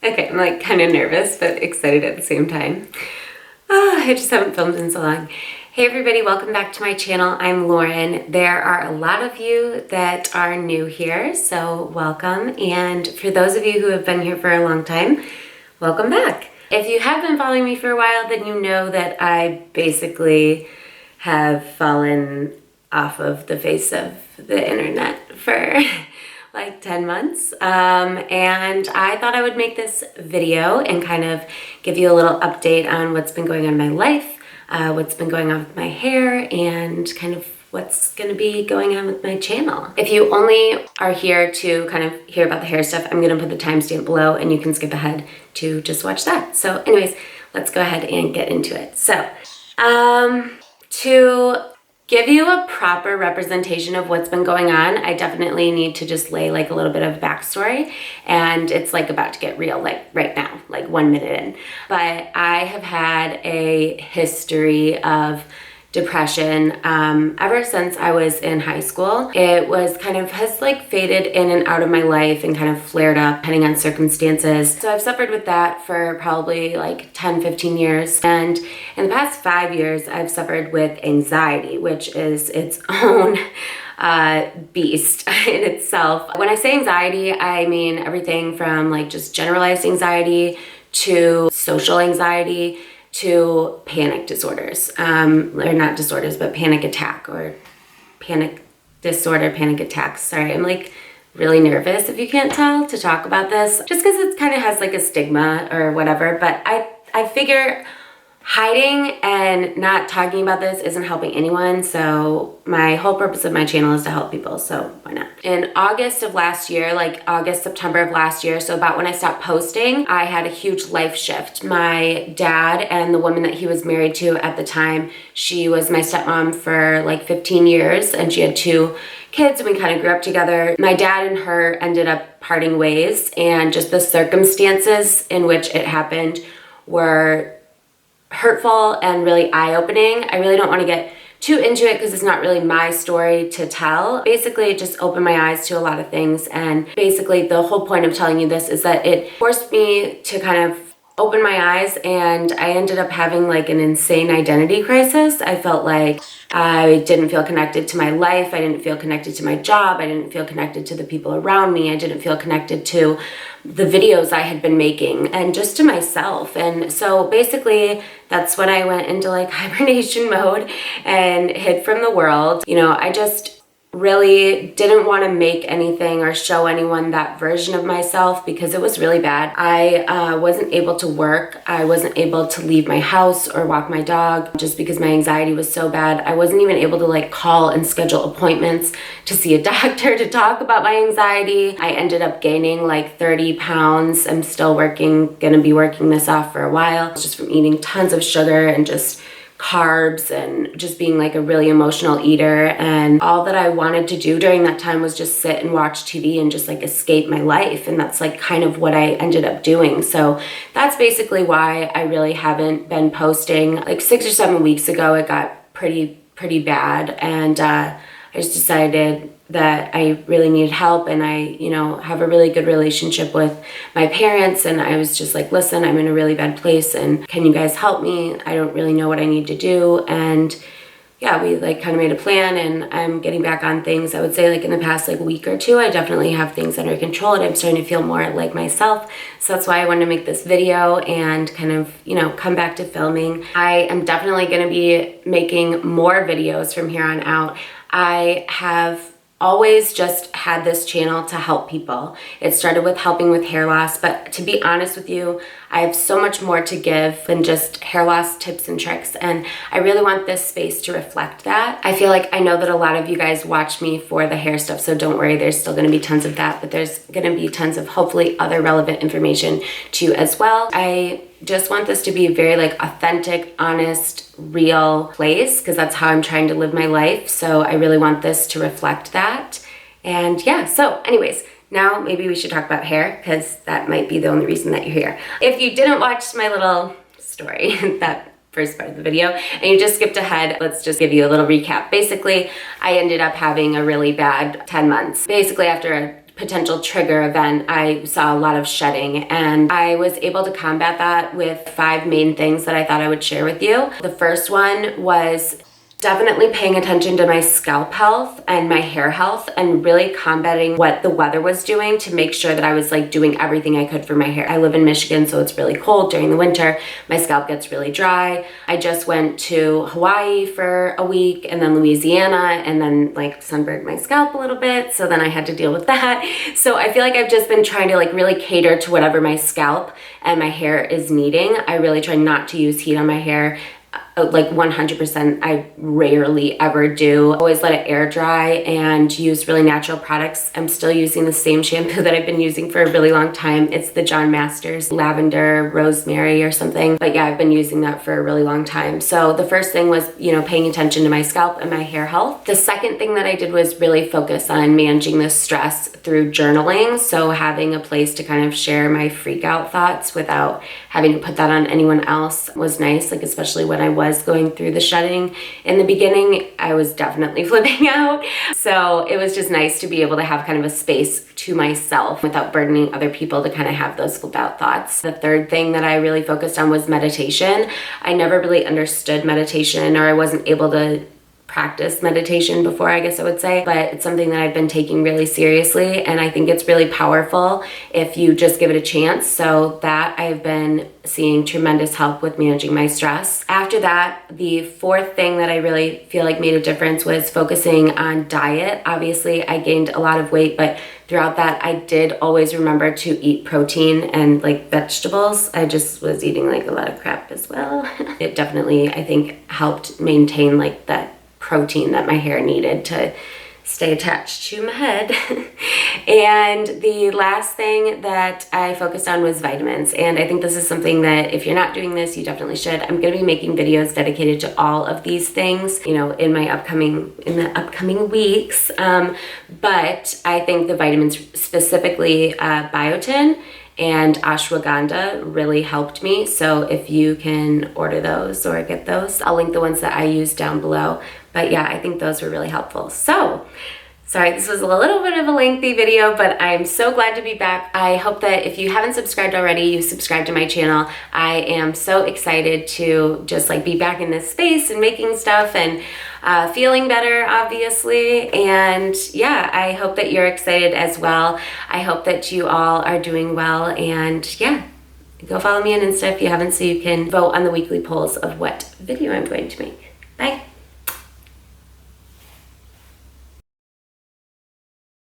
Okay, I'm like kind of nervous but excited at the same time. I just haven't filmed in so long. Hey everybody, welcome back to my channel. I'm Lauren. There are a lot of you that are new here, so welcome. And for those of you who have been here for a long time, welcome back. If you have been following me for a while, then you know that I basically have fallen off of the face of the internet for like 10 months. And I thought I would make this video and kind of give you a little update on what's been going on in my life, what's been going on with my hair, and kind of what's going to be going on with my channel. If you only are here to kind of hear about the hair stuff, I'm going to put the timestamp below and you can skip ahead to just watch that. So anyways, let's go ahead and get into it. So, to give you a proper representation of what's been going on, I definitely need to just lay like a little bit of backstory, and it's like about to get real like right now, like 1 minute in. But I have had a history of depression ever since I was in high school. It was kind of has like faded in and out of my life and kind of flared up depending on circumstances. So I've suffered with that for probably like 10-15 years, and in the past 5 years I've suffered with anxiety, which is its own beast in itself. When I say anxiety, I mean everything from like just generalized anxiety to social anxiety to panic disorders, or not disorders, but panic attack or panic disorder, panic attacks. Sorry, I'm like really nervous, if you can't tell, to talk about this, just because it kind of has like a stigma or whatever. But I figure hiding and not talking about this isn't helping anyone, so my whole purpose of my channel is to help people, so why not? In August of last year, like August, September of last year, so about when I stopped posting, I had a huge life shift. My dad and the woman that he was married to at the time, she was my stepmom for like 15 years, and she had 2 kids, and we kind of grew up together. My dad and her ended up parting ways, and just the circumstances in which it happened were hurtful and really eye-opening. I really don't want to get too into it because it's not really my story to tell. Basically, it just opened my eyes to a lot of things, and basically the whole point of telling you this is that it forced me to kind of open my eyes, and I ended up having like an insane identity crisis. I felt like I didn't feel connected to my life. I didn't feel connected to my job. I didn't feel connected to the people around me. I didn't feel connected to the videos I had been making and just to myself. And so basically that's when I went into like hibernation mode and hid from the world. You know, I just really didn't want to make anything or show anyone that version of myself because it was really bad. I wasn't able to work. I wasn't able to leave my house or walk my dog just because my anxiety was so bad. I wasn't even able to like call and schedule appointments to see a doctor to talk about my anxiety. I ended up gaining like 30 pounds. I'm still gonna be working this off for a while. It's just from eating tons of sugar and just carbs and just being like a really emotional eater. And all that I wanted to do during that time was just sit and watch TV and just like escape my life. And that's like kind of what I ended up doing. So that's basically why I really haven't been posting. Like 6 or 7 weeks ago, it got pretty bad. And I just decided that I really needed help, and I, you know, have a really good relationship with my parents, and I was just like, listen, I'm in a really bad place and can you guys help me? I don't really know what I need to do. And yeah, we like kind of made a plan, and I'm getting back on things. I would say like in the past like week or 2, I definitely have things under control and I'm starting to feel more like myself. So that's why I wanted to make this video and kind of, you know, come back to filming. I am definitely going to be making more videos from here on out. I have always just had this channel to help people. It started with helping with hair loss, but to be honest with you, I have so much more to give than just hair loss tips and tricks, and I really want this space to reflect that. I feel like I know that a lot of you guys watch me for the hair stuff, so don't worry, there's still gonna be tons of that, but there's gonna be tons of hopefully other relevant information to you as well. I just want this to be a very like authentic, honest, real place, because that's how I'm trying to live my life. So I really want this to reflect that. And yeah, so anyways, now maybe we should talk about hair, because that might be the only reason that you're here. If you didn't watch my little story, that first part of the video, and you just skipped ahead, let's just give you a little recap. Basically, I ended up having a really bad 10 months. Basically, after a potential trigger event, I saw a lot of shedding, and I was able to combat that with 5 main things that I thought I would share with you. The first one was definitely paying attention to my scalp health and my hair health, and really combating what the weather was doing to make sure that I was like doing everything I could for my hair. I live in Michigan, so it's really cold during the winter. My scalp gets really dry. I just went to Hawaii for a week, and then Louisiana, and then like sunburned my scalp a little bit, so then I had to deal with that. So I feel like I've just been trying to like really cater to whatever my scalp and my hair is needing. I really try not to use heat on my hair. Like 100%, I rarely ever do. Always let it air dry and use really natural products. I'm still using the same shampoo that I've been using for a really long time. It's the John Masters Lavender Rosemary or something. But yeah, I've been using that for a really long time. So the first thing was, you know, paying attention to my scalp and my hair health. The second thing that I did was really focus on managing the stress through journaling. So having a place to kind of share my freak out thoughts without having to put that on anyone else was nice, like especially when I was going through the shedding. In the beginning, I was definitely flipping out. So it was just nice to be able to have kind of a space to myself without burdening other people to kind of have those flipped out thoughts. The third thing that I really focused on was meditation. I never really understood meditation, or I wasn't able to practice meditation before, I guess I would say, but it's something that I've been taking really seriously, and I think it's really powerful if you just give it a chance. So that I've been seeing tremendous help with managing my stress. After that, the fourth thing that I really feel like made a difference was focusing on diet. Obviously, I gained a lot of weight, but throughout that, I did always remember to eat protein and like vegetables. I just was eating like a lot of crap as well. It definitely, I think, helped maintain like that protein that my hair needed to stay attached to my head. And the last thing that I focused on was vitamins. And I think this is something that if you're not doing this, you definitely should. I'm going to be making videos dedicated to all of these things, you know, in the upcoming weeks. But I think the vitamins, specifically biotin and ashwagandha, really helped me. So if you can order those or get those, I'll link the ones that I use down below. But yeah, I think those were really helpful. So, sorry, this was a little bit of a lengthy video, but I'm so glad to be back. I hope that if you haven't subscribed already, you subscribe to my channel. I am so excited to just like be back in this space and making stuff and feeling better, obviously. And yeah, I hope that you're excited as well. I hope that you all are doing well. And yeah, go follow me on Insta if you haven't, so you can vote on the weekly polls of what video I'm going to make. Bye.